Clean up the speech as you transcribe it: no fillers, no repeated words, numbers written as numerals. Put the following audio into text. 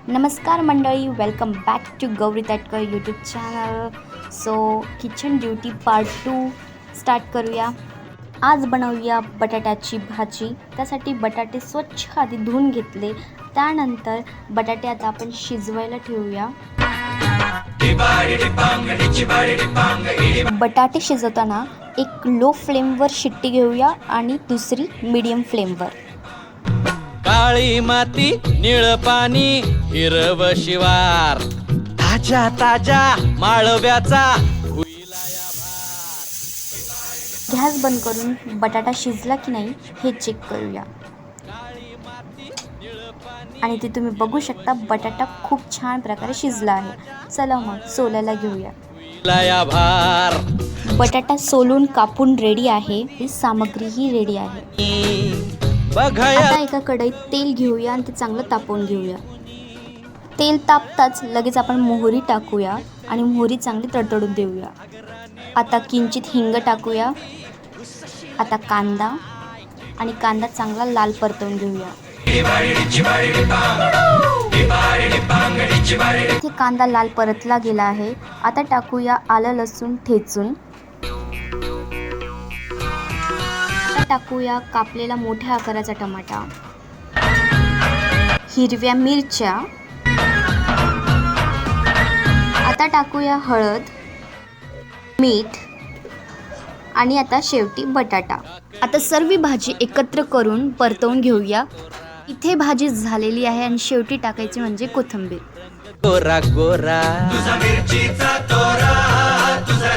नमस्कार मंडळी, welcome back to Gauri Tatkar YouTube channel. So kitchen duty part 2 start करूया. आज बनवूया बटाट्याची भाजी. त्यासाठी बटाटे स्वच्छ आधी धुवून घेतले. त्यानंतर बटाटे आता आपण शिजवायला ठेवूया. बटाटे शिजवताना एक लो फ्लेमवर शिट्टी घेऊया आणि दुसरी मीडियम फ्लेमवर. काळी माती निळ पाणी हिरव शिवार ताजा ताजा माळव्याचा गॅस बंद करून बटाटा शिजला की नाही हे चेक करूया. आणि ते तुम्ही बघू शकता बटाटा खूप छान प्रकारे शिजला आहे. चला मग सोलायला घेऊया. भार बटाटा सोलून कापून रेडी आहे. ही सामग्रीही रेडी आहे. आता एका कढईत तेल घेऊया आणि ते चांगलं तापवून घेऊया. तेल तापताच लगेच आपण मोहरी टाकूया आणि मोहरी चांगली तडतडून देऊया. आता किंचित हिंग टाकूया. आता कांदा आणि कांदा चांगला लाल परतवून घेऊया. इथे कांदा लाल परतला गेला आहे. आता टाकूया आलं लसूण ठेचून. टाकूया कापलेला मोठ्या आकाराचा टमाटा, हिरव्या मिरच्या. आता टाकूया हळद, मीठ आणि आता शेवटी बटाटा. आता सर्व भाजी एकत्र करून परतवून घेऊया. इथे भाजी झालेली आहे आणि शेवटी टाकायची म्हणजे कोथिंबीर. गोरा गोरा तुझा मिरचीचा तोरा तुझा